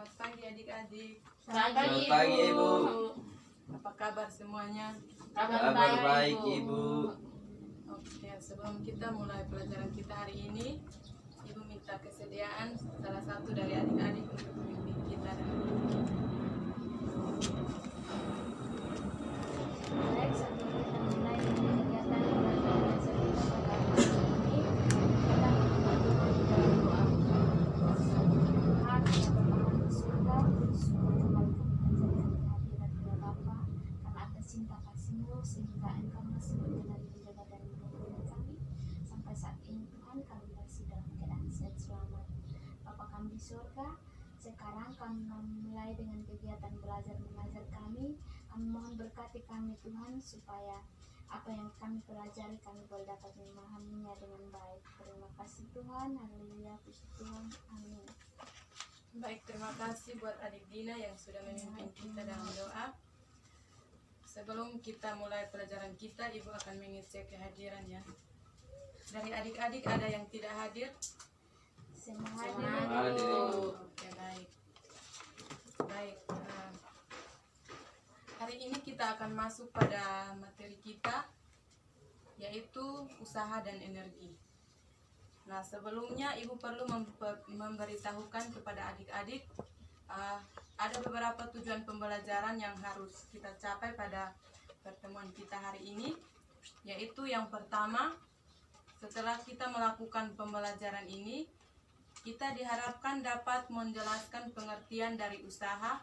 Selamat pagi adik-adik. Selamat pagi, Ibu. Apa kabar semuanya? Kabar baik, Ibu. Oke, sebelum kita mulai pelajaran kita hari ini, Ibu minta kesediaan salah satu dari adik-adik untuk memimpin kita dalam Baik, sebelum kita mulai dengan kegiatan belajar kita pada hari ini, kita berdoa. Tuhan yang berada di surga, bersyukur kembali menjadi hadirat ya Bapa, karena atas cinta kasih-Mu sehingga Engkau masih berkenan menjaga dan melindungi kami sampai saat ini. Tuhan, kami masih dalam keadaan sehat selamat. Bapa kami di surga, sekarang kami memulai dengan kegiatan belajar mengajar kami. Kami mohon berkati kami Tuhan, supaya apa yang kami pelajari kami boleh dapat memahaminya dengan baik. Terima kasih Tuhan, haleluya, puji Tuhan, amin. Baik, terima kasih buat adik Dina yang sudah memimpin kita dalam doa. Sebelum kita mulai pelajaran kita, Ibu akan mengecek kehadiran ya. Dari adik-adik ada yang tidak hadir? Semua Semua hadir. hadir. Oke, baik. Baik. Hari ini kita akan masuk pada materi kita, yaitu usaha dan energi. Nah, sebelumnya Ibu perlu memberitahukan kepada adik-adik ada beberapa tujuan pembelajaran yang harus kita capai pada pertemuan kita hari ini, yaitu yang pertama, setelah kita melakukan pembelajaran ini, kita diharapkan dapat menjelaskan pengertian dari usaha,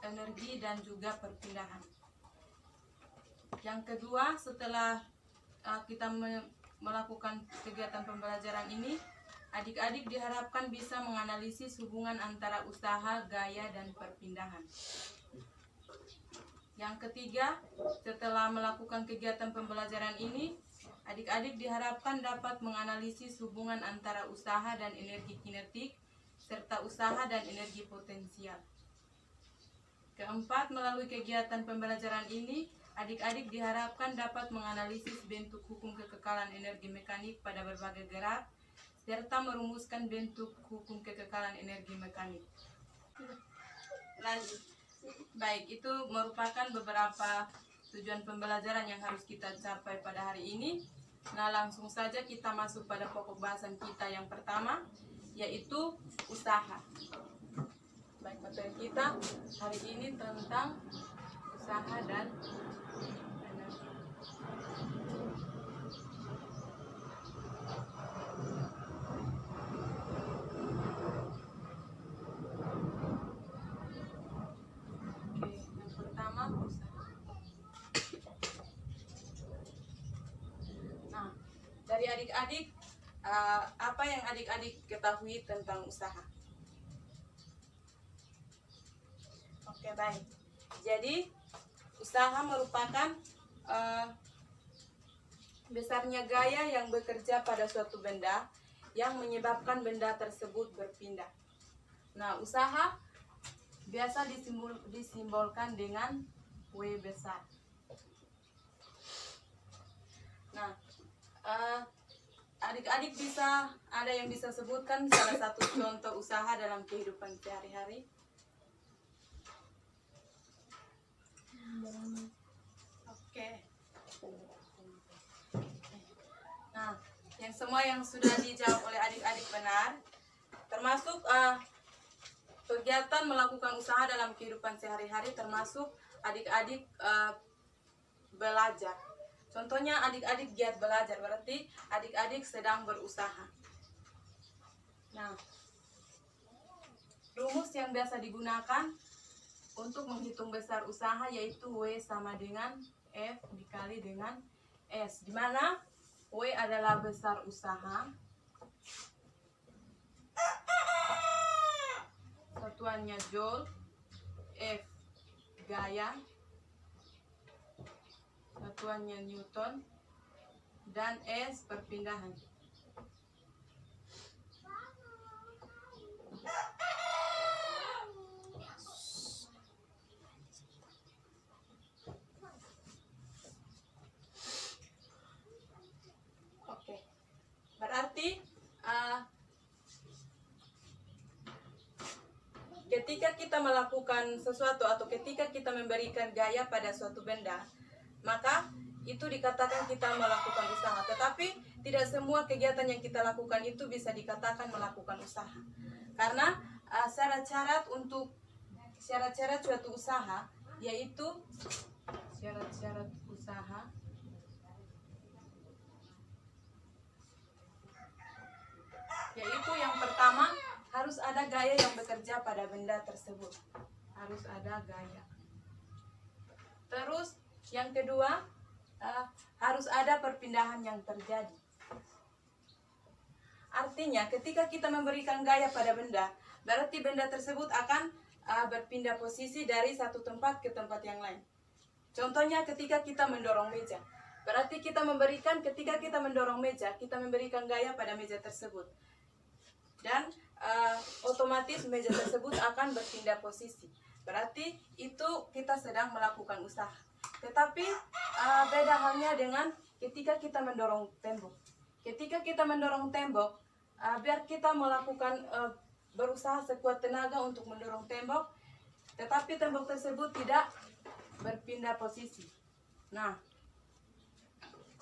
energi, dan juga perpindahan. Yang kedua, setelah kita melakukan kegiatan pembelajaran ini, adik-adik diharapkan bisa menganalisis hubungan antara usaha, gaya, dan perpindahan. Yang ketiga, setelah melakukan kegiatan pembelajaran ini, adik-adik diharapkan dapat menganalisis hubungan antara usaha dan energi kinetik, serta usaha dan energi potensial. Keempat, melalui kegiatan pembelajaran ini, adik-adik diharapkan dapat menganalisis bentuk hukum kekekalan energi mekanik pada berbagai gerak, serta merumuskan bentuk hukum kekekalan energi mekanik. Lanjut. Baik, itu merupakan beberapa tujuan pembelajaran yang harus kita capai pada hari ini. Nah, langsung saja kita masuk pada pokok bahasan kita yang pertama, yaitu usaha. Baik, materi kita hari ini tentang usaha dan energi. Oke, yang pertama usaha. Nah, dari adik-adik, apa yang adik-adik ketahui tentang usaha? Oke, baik. Jadi, usaha merupakan besarnya gaya yang bekerja pada suatu benda yang menyebabkan benda tersebut berpindah. Nah, usaha biasa disimbolkan dengan W besar. Nah, adik-adik ada yang bisa sebutkan salah satu contoh usaha dalam kehidupan sehari-hari? Oke. Nah, yang sudah dijawab oleh adik-adik benar, termasuk kegiatan melakukan usaha dalam kehidupan sehari-hari, termasuk adik-adik belajar. Contohnya adik-adik giat belajar, berarti adik-adik sedang berusaha. Nah, rumus yang biasa digunakan untuk menghitung besar usaha yaitu W sama dengan F dikali dengan S, di mana W adalah besar usaha, satuannya joule, F gaya, satuannya Newton, dan S perpindahan. Oke, berarti ketika kita melakukan sesuatu atau ketika kita memberikan gaya pada suatu benda, maka itu dikatakan kita melakukan usaha. Tetapi tidak semua kegiatan yang kita lakukan itu bisa dikatakan melakukan usaha. Karena syarat-syarat suatu usaha, yaitu syarat-syarat usaha yaitu yang pertama, harus ada gaya yang bekerja pada benda tersebut. Harus ada gaya. Terus yang kedua, harus ada perpindahan yang terjadi. Artinya ketika kita memberikan gaya pada benda, berarti benda tersebut akan berpindah posisi dari satu tempat ke tempat yang lain. Contohnya ketika kita mendorong meja, berarti ketika kita mendorong meja, kita memberikan gaya pada meja tersebut. Dan otomatis meja tersebut akan berpindah posisi. Berarti itu kita sedang melakukan usaha. Tetapi beda halnya dengan ketika kita mendorong tembok. Ketika kita mendorong tembok, biar kita melakukan berusaha sekuat tenaga untuk mendorong tembok, tetapi tembok tersebut tidak berpindah posisi. Nah,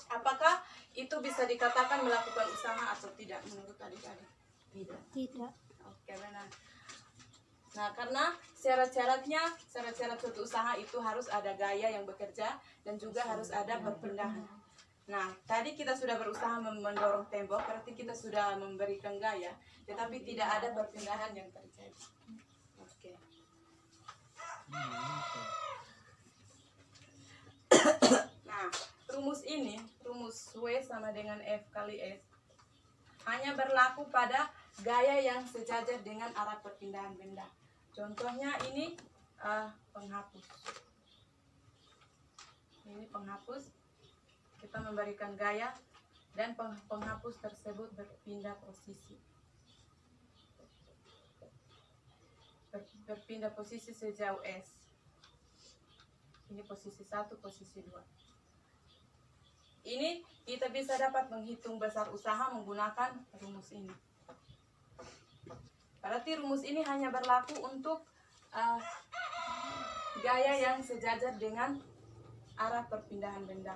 apakah itu bisa dikatakan melakukan usaha atau tidak menurut adik-adik? Tidak. Oke, benar. Nah, karena syarat-syarat suatu usaha itu harus ada gaya yang bekerja dan juga harus ada perpindahan. Nah, tadi kita sudah berusaha mendorong tembok, berarti kita sudah memberikan gaya, tetapi tidak ada perpindahan yang terjadi. Oke. Nah, rumus W sama dengan F kali S, hanya berlaku pada gaya yang sejajar dengan arah perpindahan benda. Contohnya ini penghapus. Ini penghapus. Kita memberikan gaya dan penghapus tersebut berpindah posisi. Berpindah posisi sejauh S. Ini posisi 1, posisi 2. Ini kita bisa dapat menghitung besar usaha menggunakan rumus ini. Berarti rumus ini hanya berlaku untuk gaya yang sejajar dengan arah perpindahan benda.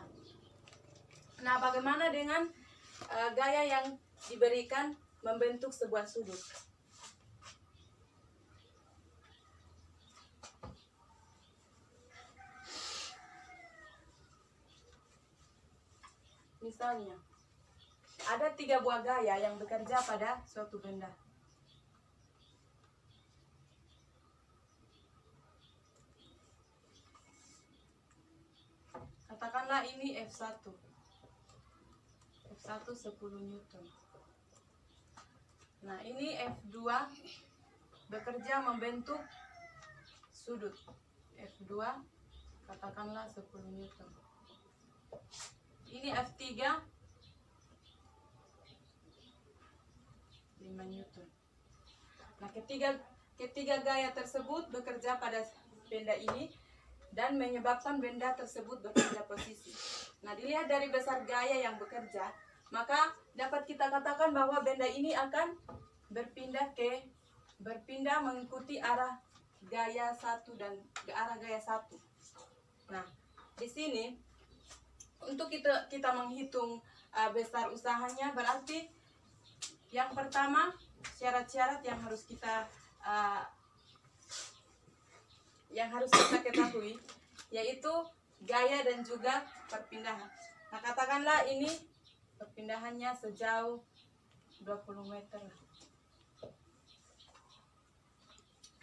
Nah, bagaimana dengan gaya yang diberikan membentuk sebuah sudut? Misalnya, ada 3 buah gaya yang bekerja pada suatu benda. Katakanlah ini F1. F1 10 Newton. Nah, ini F2 bekerja membentuk sudut. F2 katakanlah 10 Newton. Ini F3 5 Newton. Nah, ketiga gaya tersebut bekerja pada benda ini dan menyebabkan benda tersebut berpindah posisi. Nah, dilihat dari besar gaya yang bekerja, maka dapat kita katakan bahwa benda ini akan berpindah mengikuti arah gaya 1 dan ke arah gaya 1. Nah, di sini untuk kita menghitung besar usahanya, berarti yang pertama syarat-syarat yang harus kita ketahui, yaitu gaya dan juga perpindahan. Nah, katakanlah ini perpindahannya sejauh 20 meter.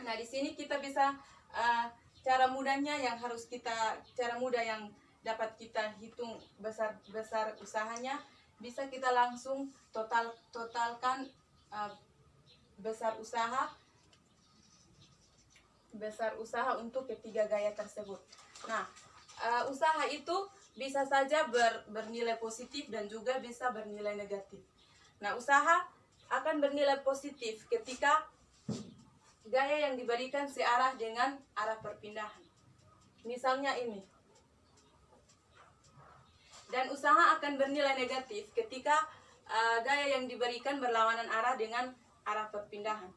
Nah, di sini kita bisa cara mudah yang dapat kita hitung besar usahanya, bisa kita langsung totalkan besar usaha untuk ketiga gaya tersebut. Nah, usaha itu bisa saja bernilai positif dan juga bisa bernilai negatif. Nah, usaha akan bernilai positif ketika gaya yang diberikan searah dengan arah perpindahan. Misalnya ini. Dan usaha akan bernilai negatif ketika gaya yang diberikan berlawanan arah dengan arah perpindahan.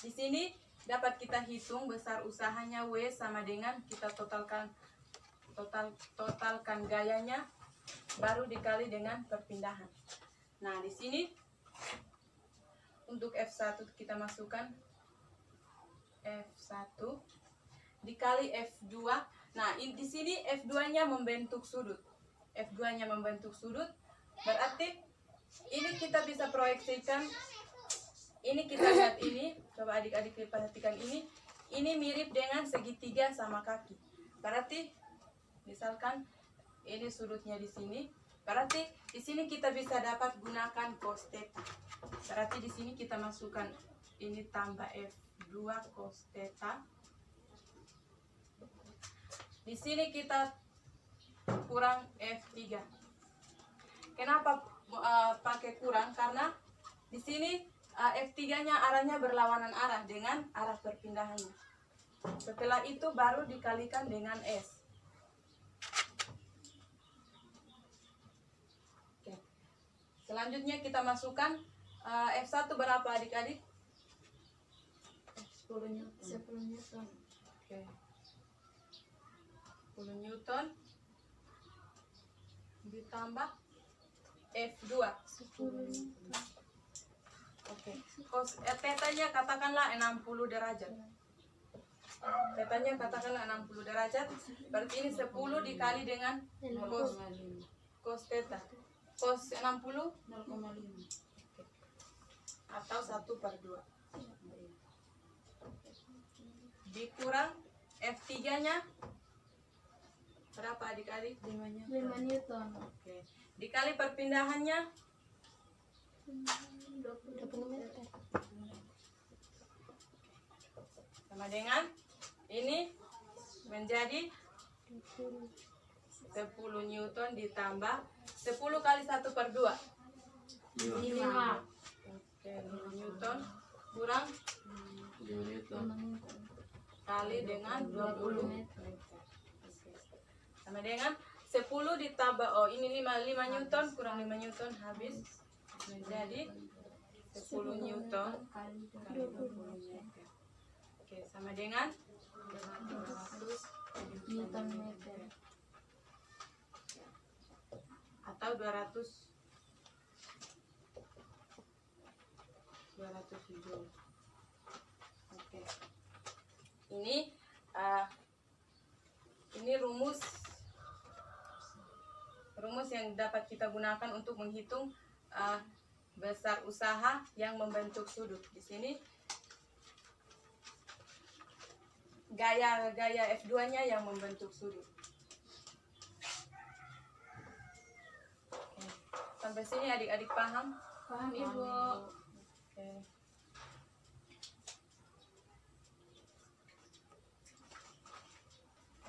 Di sini dapat kita hitung besar usahanya W sama dengan kita totalkan gayanya baru dikali dengan perpindahan. Nah, di sini untuk F1 kita masukkan F1 dikali F2. Nah, di sini F2-nya membentuk sudut. F2-nya membentuk sudut, berarti ini kita bisa proyeksikan. Ini kita lihat ini, coba adik-adik perhatikan ini mirip dengan segitiga sama kaki. Berarti misalkan ini sudutnya di sini, berarti di sini kita bisa dapat gunakan cos theta. Berarti di sini kita masukkan ini tambah F2 cos theta. Di sini kita kurang F3. Kenapa pakai kurang? Karena di sini F3-nya arahnya berlawanan arah dengan arah perpindahannya. Setelah itu baru dikalikan dengan S. Oke. Selanjutnya kita masukkan F1 berapa adik-adik? 10 Newton. 10 Newton. Oke. 10 Newton ditambah F2 10 Newton. Oke. Cos tetanya katakanlah 60 derajat. Tetanya katakanlah 60 derajat. Berarti ini 10 dikali dengan cos theta. Cos 60 0,5 atau 1/2. Dikurang F3-nya berapa adik-adik? 5 Newton. Oke. Dikali perpindahannya 20 meter. sama dengan ini menjadi 10 Newton ditambah 10 kali 1/2. 5 Oke, 5 Newton kurang 5 Newton. kali dengan 20 meter. sama dengan 10 ditambah ini 5 Newton kurang 5 Newton habis menjadi 10 Newton kali kali 20 meter. Oke, sama dengan 200 Newton meter. atau 200 joule. Oke. Ini rumus yang dapat kita gunakan untuk menghitung besar usaha yang membentuk sudut. Di sini gaya F2-nya yang membentuk sudut. Oke. Sampai sini adik-adik paham? Paham Ibu? Oke.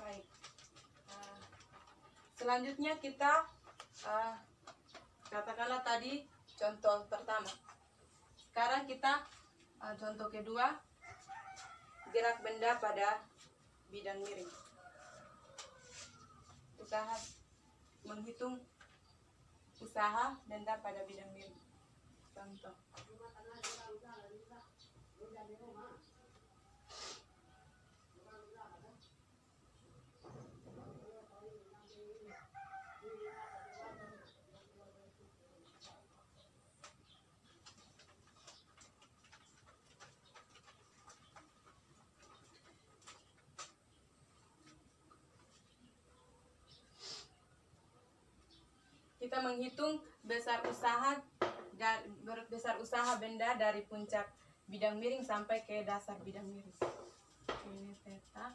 Baik. Selanjutnya kita katakanlah tadi contoh pertama. Sekarang kita contoh kedua, gerak benda pada bidang miring. Usaha menghitung usaha benda pada bidang miring. Contoh. Kita menghitung besar usaha benda dari puncak bidang miring sampai ke dasar bidang miring. Ini theta.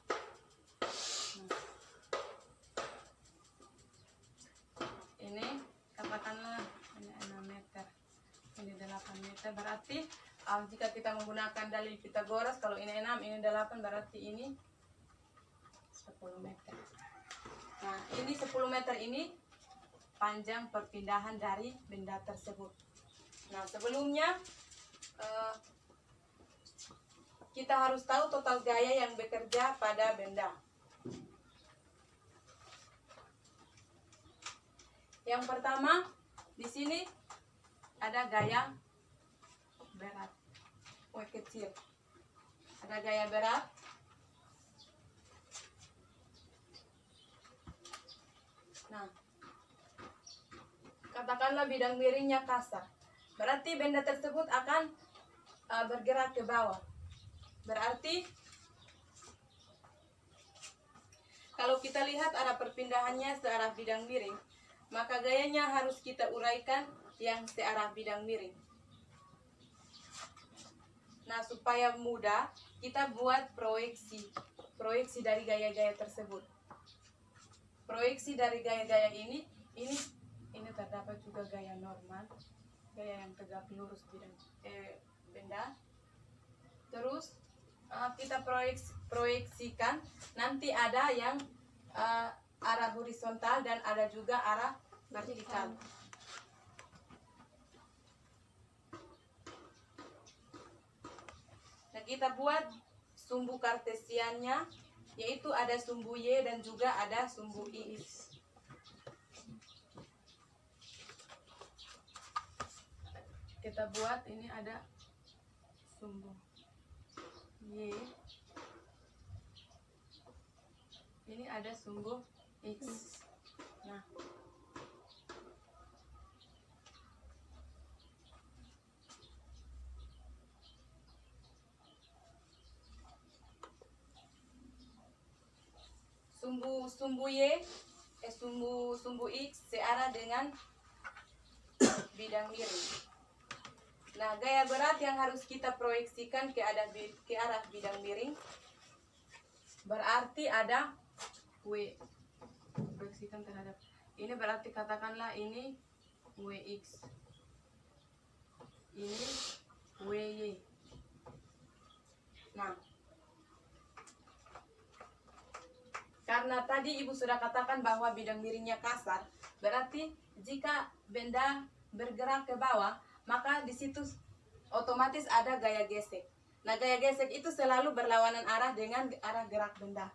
Ini katakanlah ini 6 meter, ini 8 meter. Berarti jika kita menggunakan dalil Pythagoras, kalau ini 6, ini 8, berarti ini 10 meter. Nah, ini 10 meter ini panjang perpindahan dari benda tersebut. Nah, sebelumnya kita harus tahu total gaya yang bekerja pada benda. Yang pertama, di sini ada gaya berat, kecil. Ada gaya berat. Nah, katakanlah bidang miringnya kasar. Berarti benda tersebut akan bergerak ke bawah. Berarti kalau kita lihat arah perpindahannya searah bidang miring, maka gayanya harus kita uraikan yang searah bidang miring. Nah, supaya mudah, kita buat proyeksi dari gaya-gaya tersebut. Proyeksi dari gaya-gaya ini terdapat juga gaya normal, gaya yang tegak lurus bidang benda. Terus kita proyeksikan, nanti ada yang arah horizontal dan ada juga arah vertikal. Nah, kita buat sumbu kartesiannya, yaitu ada sumbu Y dan juga ada sumbu X. Kita buat ini ada sumbu Y, ini ada sumbu X. Nah, sumbu Y, sumbu X searah dengan bidang miring. Nah, gaya berat yang harus kita proyeksikan ke arah bidang miring berarti ada W. Proyeksikan terhadap ini berarti katakanlah ini WX, ini WY. Nah, karena tadi Ibu sudah katakan bahwa bidang miringnya kasar, berarti jika benda bergerak ke bawah, maka di situ otomatis ada gaya gesek. Nah, gaya gesek itu selalu berlawanan arah dengan arah gerak benda.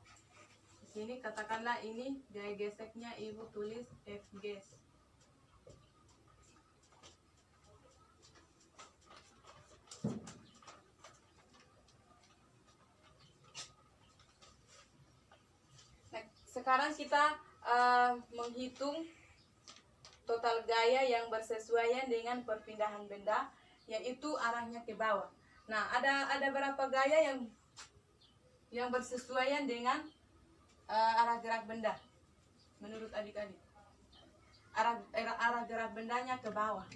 Di sini katakanlah ini gaya geseknya, Ibu tulis F ges. Nah, sekarang kita menghitung total gaya yang bersesuaian dengan perpindahan benda, yaitu arahnya ke bawah. Nah, ada berapa gaya yang bersesuaian dengan arah gerak benda menurut adik-adik? Arah gerak bendanya ke bawah.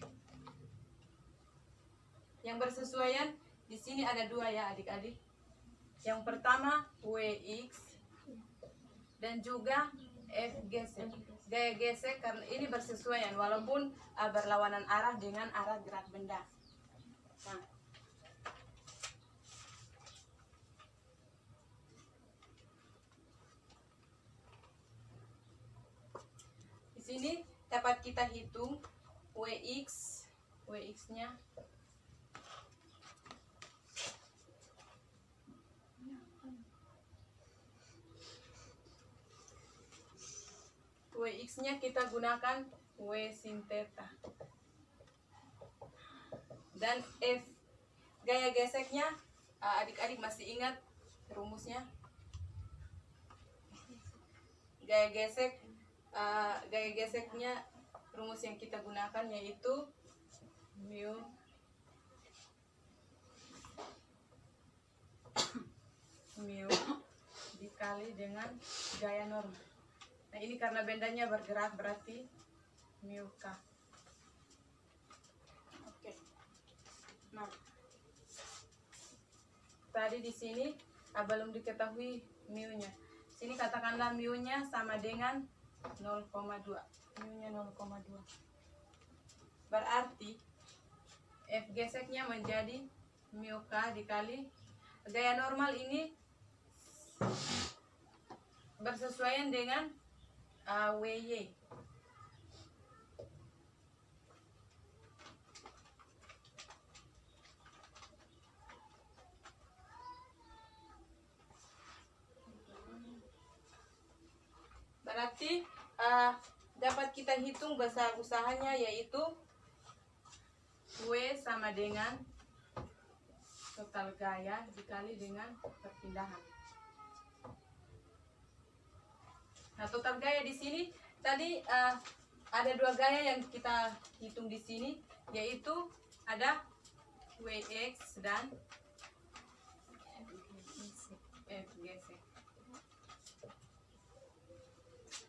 Yang bersesuaian di sini ada dua ya adik-adik. Yang pertama WX dan juga F gesek. Gaya gesek karena ini bersesuaian walaupun berlawanan arah dengan arah gerak benda. Nah, di sini dapat kita hitung WX-nya kita gunakan W sin theta. Dan F gaya geseknya, adik-adik masih ingat rumusnya? Gaya geseknya rumus yang kita gunakan yaitu mu dikali dengan gaya normal. Nah, ini karena bendanya bergerak berarti mu k. Oke. Nah, tadi di sini belum diketahui mu-nya. Sini katakanlah mu-nya sama dengan 0,2. Mu-nya 0,2. Berarti F geseknya menjadi mu k dikali gaya normal ini bersesuaian dengan WY. Berarti dapat kita hitung besar usahanya yaitu W sama dengan total gaya dikali dengan perpindahan. Nah, total gaya di sini tadi ada dua gaya yang kita hitung di sini, yaitu ada Wx dan Fgc.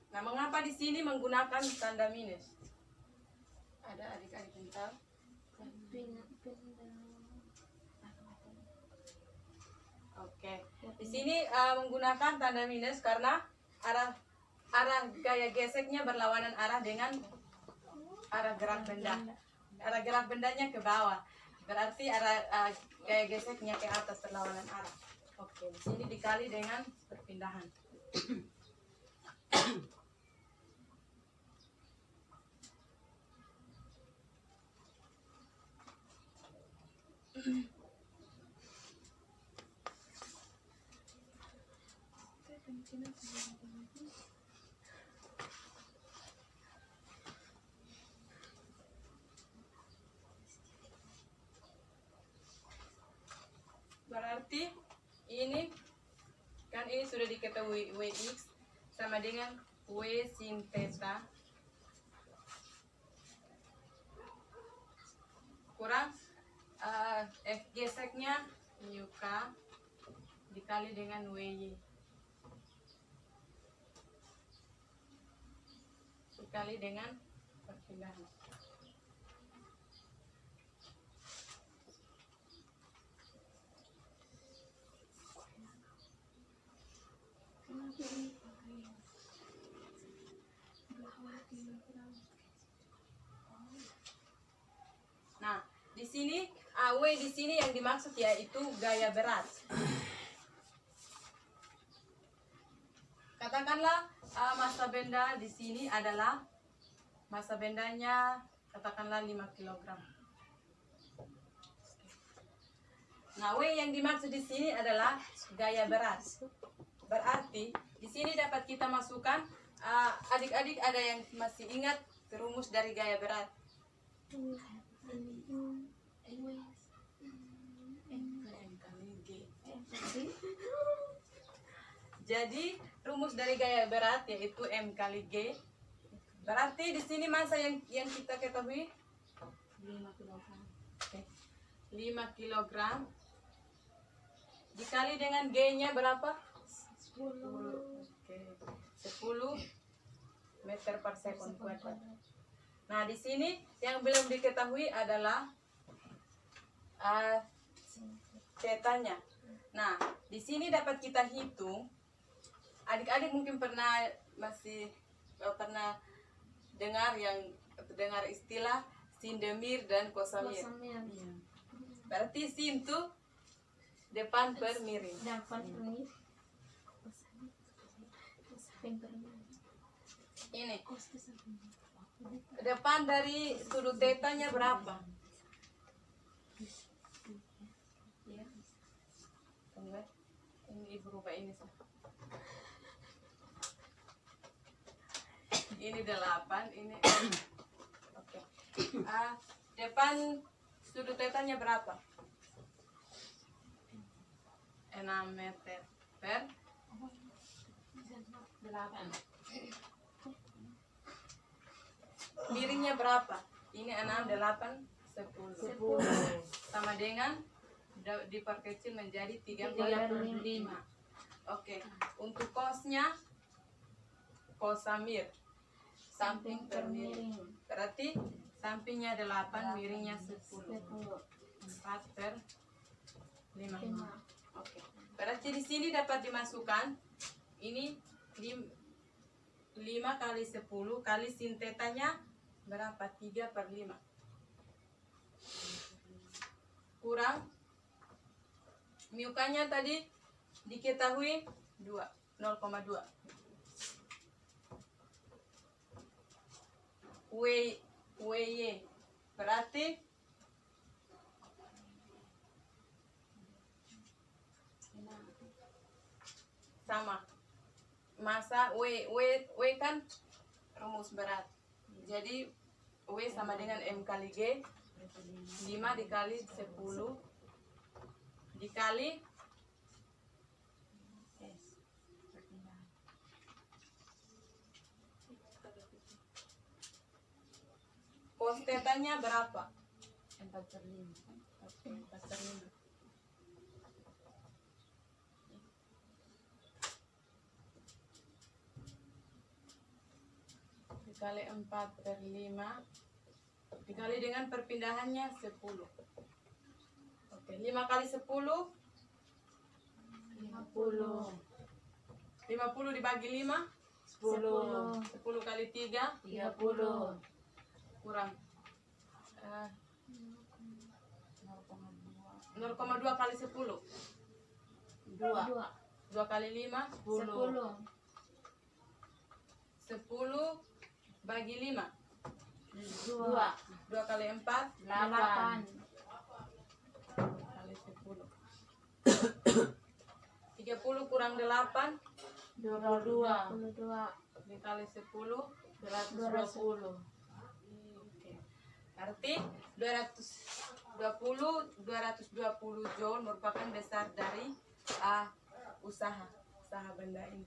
Nah, mengapa di sini menggunakan tanda minus? Ada adik-adik yang tahu? Oke, di sini menggunakan tanda minus karena arah gaya geseknya berlawanan arah dengan arah gerak benda. Arah gerak bendanya ke bawah, berarti arah gaya geseknya ke atas berlawanan arah. Oke, di sini dikali dengan perpindahan. Berarti ini kan ini sudah diketahui Wx sama dengan W sin theta kurang F geseknya mu k dikali dengan Wy dikali dengan perpindahan. Nah, di sini W di sini yang dimaksud yaitu gaya berat. Katakanlah massa benda di sini adalah massa bendanya katakanlah 5 kg. Nah, W yang dimaksud di sini adalah gaya berat. Berarti di sini dapat kita masukkan adik-adik ada yang masih ingat rumus dari gaya berat? Jadi rumus dari gaya berat yaitu M kali G. Berarti di sini massa yang kita ketahui 5 kg. Oke. 5 kg dikali dengan G-nya berapa? 10. Oke. 10 meter per sekund kuadrat. Nah, di sini yang belum diketahui adalah tetanya. Nah, di sini dapat kita hitung. Adik-adik mungkin pernah dengar istilah sindemir dan kosamir. Iya. Berarti sin itu depan per miring. Ini depan dari sudut tetanya berapa? Ya. Tunggu. Ini ibu rubah ini. Ini 8, ini oke. Depan sudut tetanya berapa? 6 meter per 8. Miringnya berapa? Ini 6, 8, 10. Sama dengan diperkecil menjadi 35. Oke. Untuk kosnya kosamir samping per miring. Berarti sampingnya 8, miringnya 10. 4 per 5. Oke. Berarti di sini dapat dimasukkan ini 5 kali 10 kali sin tetanya berapa? 3 per 5. Kurang miukanya tadi diketahui 0,2. WY berarti sama massa W kan rumus berat, jadi W sama dengan M kali G. 5 dikali 10 dikali cos tetanya berapa? 4/5. Oke, 4/5. Dikali 4/5 dikali dengan perpindahannya 10. Oke, 5 kali 10 50. 50 dibagi 5 10. 10 kali 3 30. kurang 0,2 kali 10 2. 2 kali 5 10. 10 bagi 5 2. 2 kali 4 8. kali 10 30 kurang 8 22. dikali 10 220. Oke. Arti 220 joule merupakan besar dari usaha benda ini.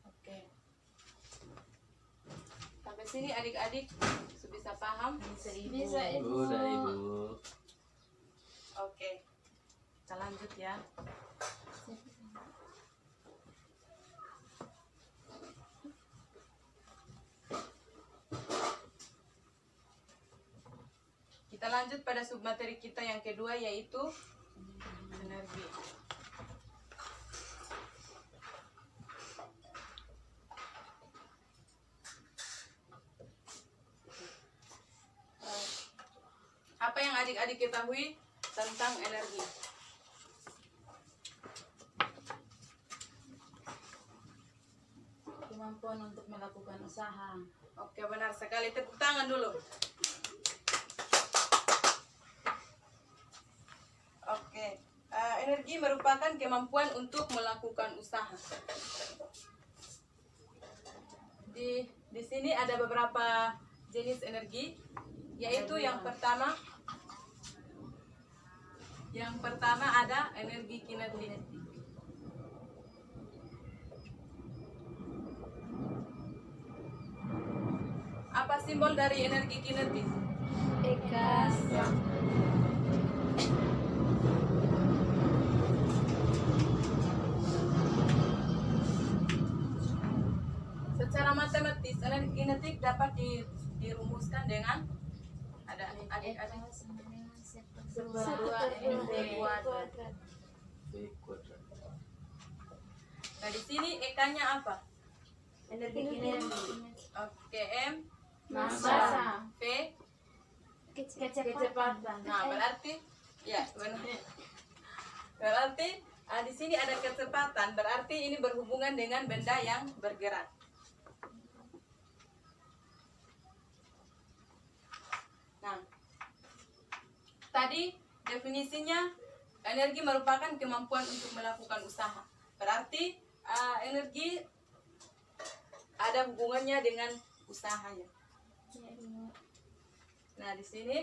Oke. Sampai sini adik-adik bisa paham? Bisa, Udah Ibu. Oke. Kita lanjut ya. Kita lanjut pada submateri kita yang kedua, yaitu energi. Apa yang adik-adik ketahui tentang energi? Kemampuan untuk melakukan usaha. Oke, benar sekali. Tepuk tangan dulu. Oke, energi merupakan kemampuan untuk melakukan usaha. Di sini ada beberapa jenis energi, yaitu yang pertama ada energi kinetik. Apa simbol dari energi kinetik? Ekas. Secara matematis, energi kinetik dapat dirumuskan dengan ada adik-adik. V kuadrat. Nah, di sini E-nya apa? Energi kinetik. Oke, M, Massa. V. Kecepatan. Nah, berarti ya benar. Berarti di sini ada kecepatan, berarti ini berhubungan dengan benda yang bergerak. Nah, tadi definisinya energi merupakan kemampuan untuk melakukan usaha. Berarti energi ada hubungannya dengan usahanya. Nah, di sini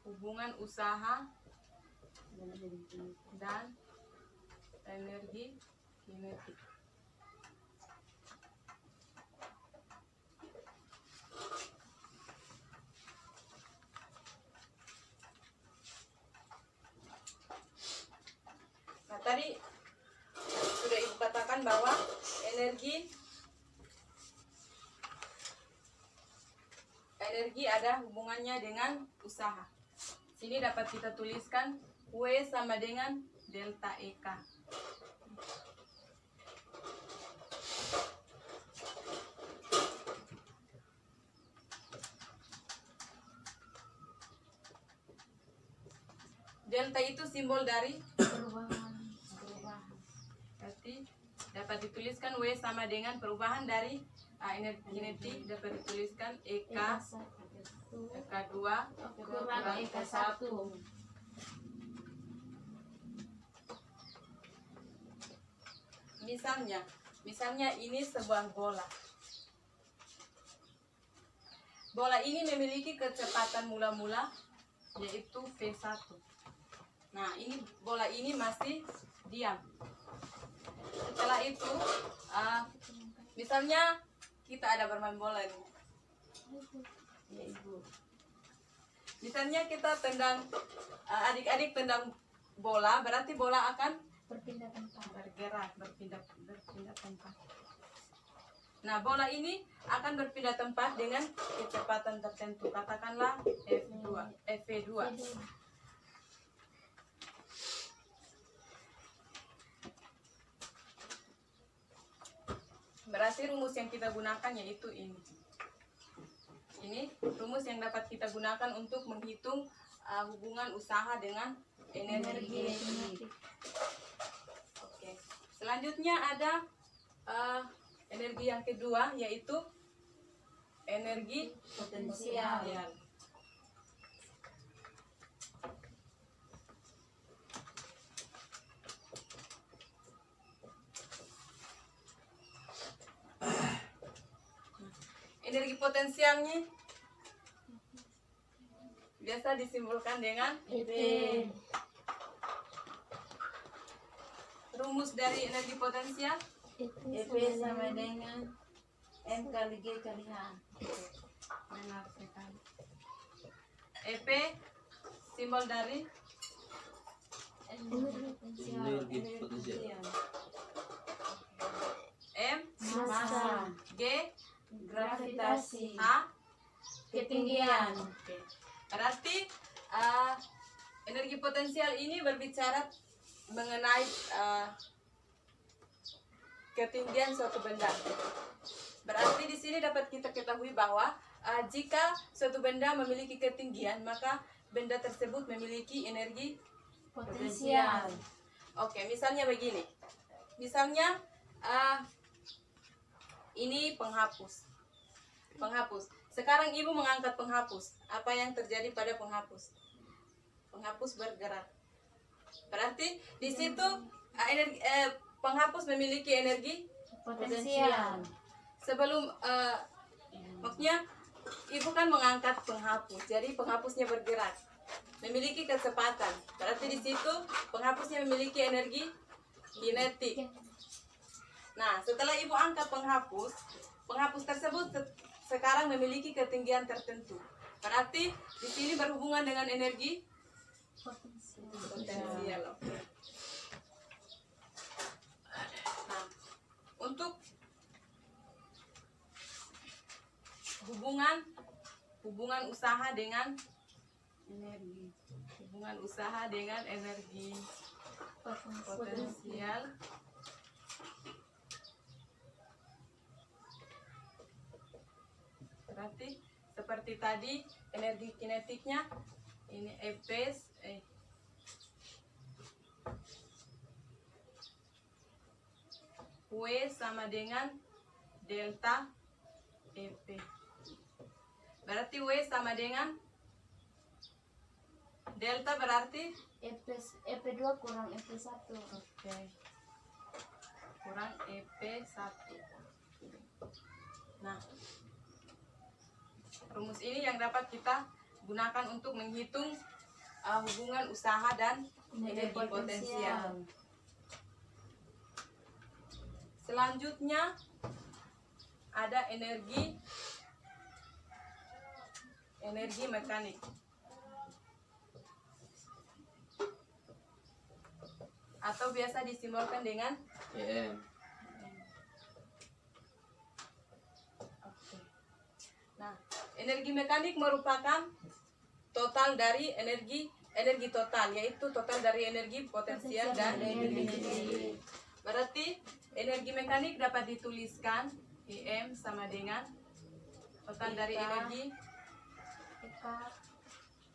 hubungan usaha dan energi kinetik. Nah, tadi sudah Ibu katakan bahwa energi ada hubungannya dengan usaha. Sini dapat kita tuliskan W sama dengan delta EK. Delta itu simbol dari Perubahan. Berarti dapat dituliskan W sama dengan perubahan dari energi kinetik, dapat dituliskan EK EK2 Kurang EK1. Misalnya ini sebuah bola. bola ini memiliki kecepatan mula-mula yaitu V1. Nah, ini bola ini masih diam. Setelah itu, misalnya kita ada bermain bola nih. Ya, Ibu. Misalnya kita tendang, adik-adik tendang bola, berarti bola akan Berpindah tempat. bergerak, berpindah tempat. Nah, bola ini akan berpindah tempat dengan kecepatan tertentu. Katakanlah V2. Berarti rumus yang kita gunakan yaitu ini. Ini rumus yang dapat kita gunakan untuk menghitung hubungan usaha dengan energi. Oke. Selanjutnya ada energi yang kedua yaitu energi Potensial. Energi potensialnya biasa disimbolkan dengan EP. rumus dari energi potensial. EP sama dengan M kali G kali H. Benar sekali. EP simbol dari Energi potensial. M, Massa. G, Gravitasi. A. Ketinggian. Oke. Berarti energi potensial ini berbicara mengenai ketinggian suatu benda. Berarti di sini dapat kita ketahui bahwa jika suatu benda memiliki ketinggian, maka benda tersebut memiliki energi Potensial. Oke, misalnya begini. Misalnya ini penghapus. Penghapus. Sekarang ibu mengangkat penghapus. Apa yang terjadi pada penghapus? Penghapus bergerak. Berarti di situ penghapus memiliki energi. Potensial. Sebelum maksudnya ibu kan mengangkat penghapus. Jadi penghapusnya bergerak. Memiliki kecepatan. Berarti di situ penghapusnya memiliki energi kinetik. Nah, setelah ibu angkat penghapus, penghapus tersebut sekarang memiliki ketinggian tertentu. Berarti di sini berhubungan dengan energi potensial. Oke. Nah, untuk hubungan usaha dengan energi. Hubungan usaha dengan energi potensial. Berarti seperti tadi energi kinetiknya ini W sama dengan delta EP. Berarti W sama dengan delta berarti EP2 kurang EP1. oke. Kurang EP1. Nah, rumus ini yang dapat kita gunakan untuk menghitung hubungan usaha dan energi potensial. Selanjutnya ada energi mekanik. Atau biasa disimbolkan dengan EM. Oke. Nah, energi mekanik merupakan total dari energi total, yaitu total dari energi potensial dan energi kinetik. Berarti energi mekanik dapat dituliskan EM sama dengan total dari energi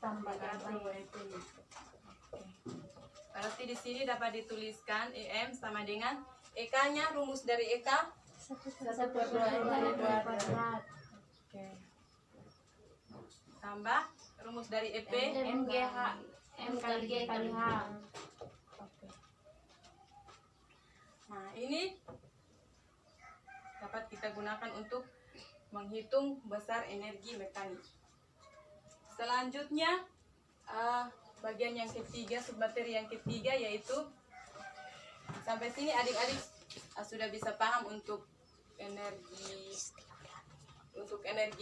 Tambah EP. Berarti di sini dapat dituliskan EM sama dengan EK-nya, rumus dari EK 1/2 kuadrat. Oke. Tambah rumus dari EP. MGH M kali G kali H. Oke. Nah, ini dapat kita gunakan untuk menghitung besar energi mekanik. Selanjutnya bagian yang ketiga, submateri yang ketiga, yaitu sampai sini adik-adik sudah bisa paham untuk energi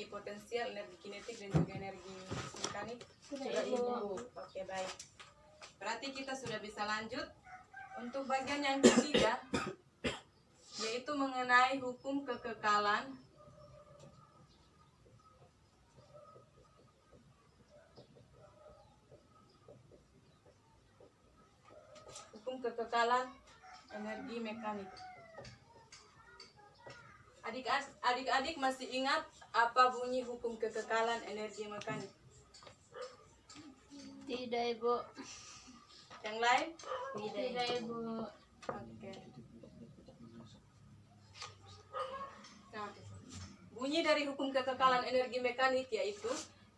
potensial, energi kinetik, dan juga energi mekanik. Sudah, Ibu. Oke, baik. Berarti kita sudah bisa lanjut untuk bagian yang ketiga, yaitu mengenai hukum kekekalan. Hukum kekekalan energi mekanik. Adik-adik masih ingat apa bunyi hukum kekekalan energi mekanik? Tidak, Ibu. Yang lain? Tidak, Ibu. Oke. Nah, bunyi dari hukum kekekalan energi mekanik yaitu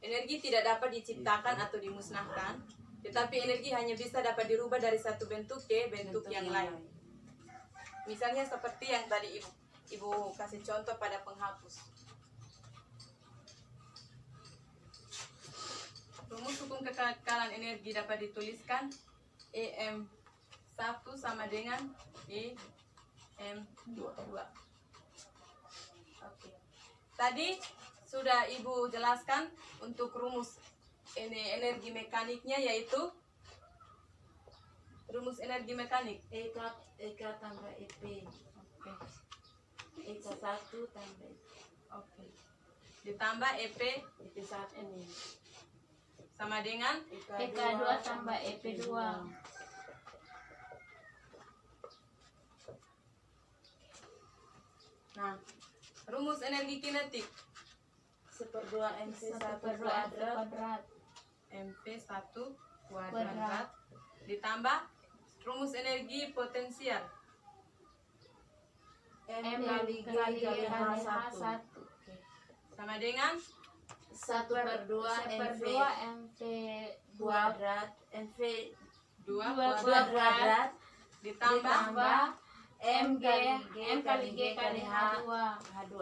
energi tidak dapat diciptakan atau dimusnahkan, tetapi energi hanya bisa dapat dirubah dari satu bentuk ke bentuk yang lain. Misalnya seperti yang tadi Ibu kasih contoh pada penghapus. Rumus hukum kekekalan energi dapat dituliskan EM1 sama dengan EM2. Oke. Tadi sudah Ibu jelaskan untuk rumus energi mekaniknya, yaitu rumus energi mekanik. EK tambah EP. Oke. EK 1 tambah Oke. Ditambah EP EP 1. sama dengan EK 2 tambah EP 2. Nah, rumus energi kinetik 1/2 MC 1 1/2 kuadrat. MP1 kuadrat ditambah rumus energi potensial M kali G kali H1 sama dengan 1/2 MV 1/2 MV kuadrat MV 2 Dua kuadrat kuadrat ditambah ditambah M M kali G kali H2. H2.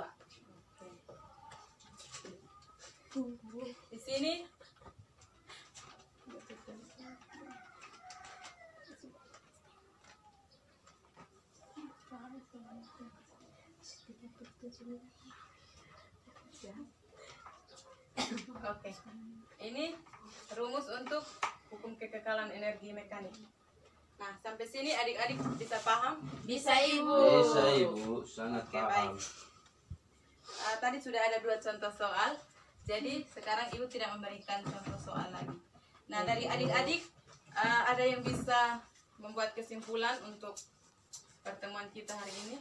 di sini oke. Ini rumus untuk hukum kekekalan energi mekanik. Nah, sampai sini adik-adik bisa paham? Bisa Ibu. Bisa Ibu, sangat Oke, paham. baik. Tadi sudah ada 2 contoh soal. Jadi sekarang Ibu tidak memberikan contoh soal lagi. Nah, dari adik-adik ada yang bisa membuat kesimpulan untuk pertemuan kita hari ini?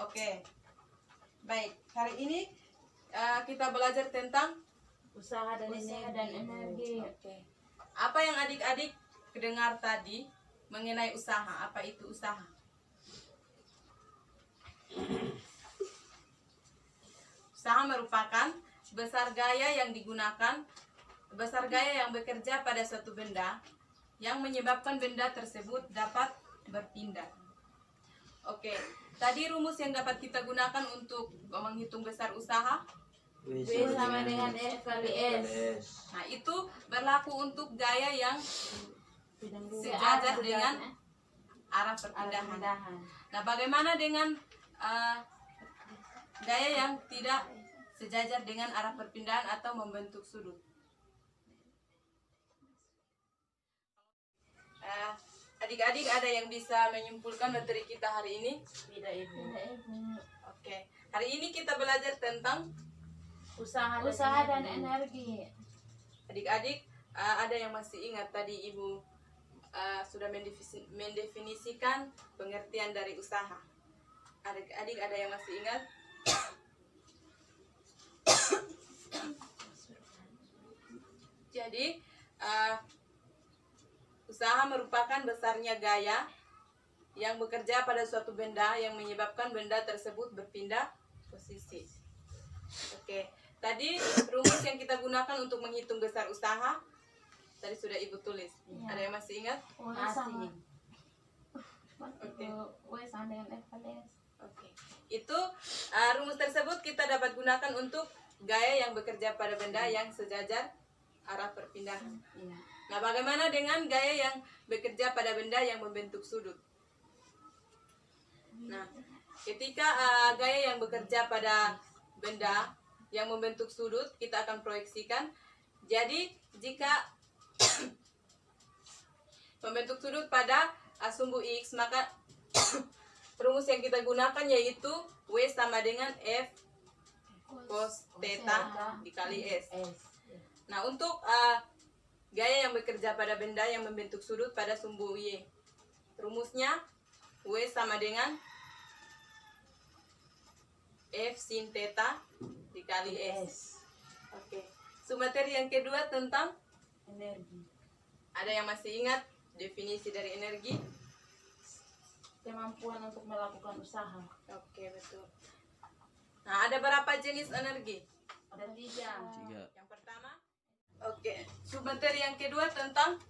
Oke. Baik, hari ini kita belajar tentang Usaha dan energi. Oke. Apa yang adik-adik dengar tadi mengenai usaha? Apa itu usaha? Usaha merupakan besar gaya yang digunakan, besar gaya yang bekerja pada suatu benda yang menyebabkan benda tersebut dapat berpindah. Oke, tadi rumus yang dapat kita gunakan untuk menghitung besar usaha. B sama dengan F kali S. Nah, itu berlaku untuk gaya yang Bidang dua. sejajar dengan arah perpindahan. Pindahan. Nah, bagaimana dengan gaya yang tidak sejajar dengan arah perpindahan atau membentuk sudut? Adik-adik ada yang bisa menyimpulkan materi kita hari ini? Tidak Ibu. Oke. Hari ini kita belajar tentang Usaha Dan energi. adik-adik ada yang masih ingat tadi Ibu sudah mendefinisikan pengertian dari usaha. Adik-adik ada yang masih ingat? Jadi usaha merupakan besarnya gaya yang bekerja pada suatu benda yang menyebabkan benda tersebut berpindah posisi. Oke, tadi rumus yang kita gunakan untuk menghitung besar usaha tadi sudah Ibu tulis. Ada yang masih ingat? W Masih. sama. W sama dengan F kali S. Oke. Itu rumus tersebut kita dapat gunakan untuk gaya yang bekerja pada benda yang sejajar arah perpindahan. Iya. Nah, bagaimana dengan gaya yang bekerja pada benda yang membentuk sudut? Nah, ketika gaya yang bekerja pada benda yang membentuk sudut, kita akan proyeksikan. Jadi, jika membentuk sudut pada sumbu X, maka rumus yang kita gunakan yaitu W sama dengan F cos theta dikali S. Nah, untuk gaya yang bekerja pada benda yang membentuk sudut pada sumbu Y, rumusnya W sama dengan F sin theta dikali S. Oke. Materi yang kedua tentang Energi. ada yang masih ingat definisi dari energi? Kemampuan untuk melakukan usaha. Oke, betul. Nah, ada berapa jenis energi? Ada 3. 3. Yang pertama, oke. Submateri yang kedua tentang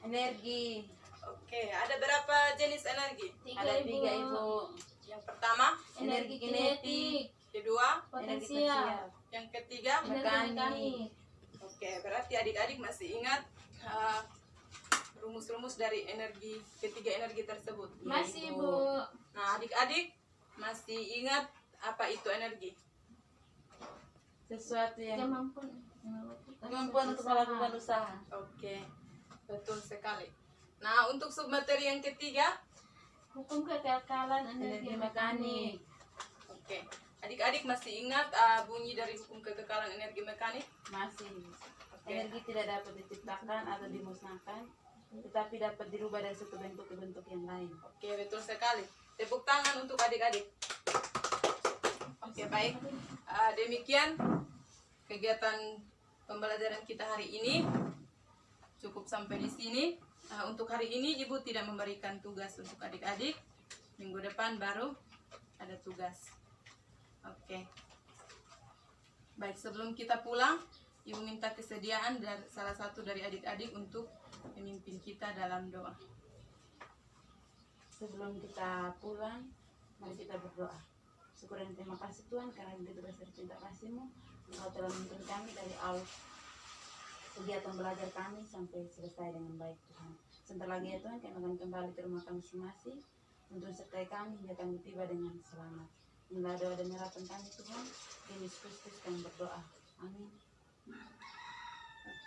Energi. oke, ada berapa jenis energi? Ada 3 Ibu. Yang pertama, Energi kinetik. kedua, Energi Potensial. potensial. yang ketiga. Mekanik. Oke, berarti adik-adik masih ingat rumus-rumus dari energi ketiga energi tersebut. Masih, Ibu. Bu. Nah, adik-adik masih ingat apa itu energi? Sesuatu yang Kemampuan untuk melakukan usaha. Oke, betul sekali. Nah, untuk submateri yang ketiga, hukum kekekalan Energi energi mekanik. oke. Adik-adik masih ingat bunyi dari hukum kekekalan energi mekanik? Masih. Oke. Energi tidak dapat diciptakan atau dimusnahkan, tetapi dapat dirubah dari satu bentuk ke bentuk yang lain. Oke, betul sekali. Tepuk tangan untuk adik-adik. Oke, baik. Demikian kegiatan pembelajaran kita hari ini. Cukup sampai di sini. Untuk hari ini Ibu tidak memberikan tugas untuk adik-adik. Minggu depan baru ada tugas. Oke. Baik, sebelum kita pulang, Ibu minta kesediaan dari salah satu dari adik-adik untuk memimpin kita dalam doa. Sebelum kita pulang, mari kita berdoa. Syukur dan terima kasih Tuhan karena begitu besar cinta kasih-Mu. Engkau telah menuntun kami dari awal kegiatan belajar kami sampai selesai dengan baik Tuhan. Sebentar lagi ya Tuhan, kami akan kembali ke rumah kami masing-masing untuk sertai kami hingga kami tiba dengan selamat. Inilah doa dan harapan kami Tuhan. Demi Yesus Kristus kami berdoa. Amin.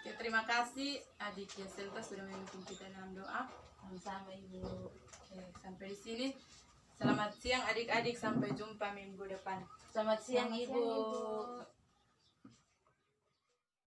Oke, terima kasih adik Yaselta sudah memimpin kita dalam doa. Sama-sama Ibu. Oke, sampai di sini. Selamat siang adik-adik, sampai jumpa minggu depan. Selamat siang Selamat siang, Ibu. Ibu.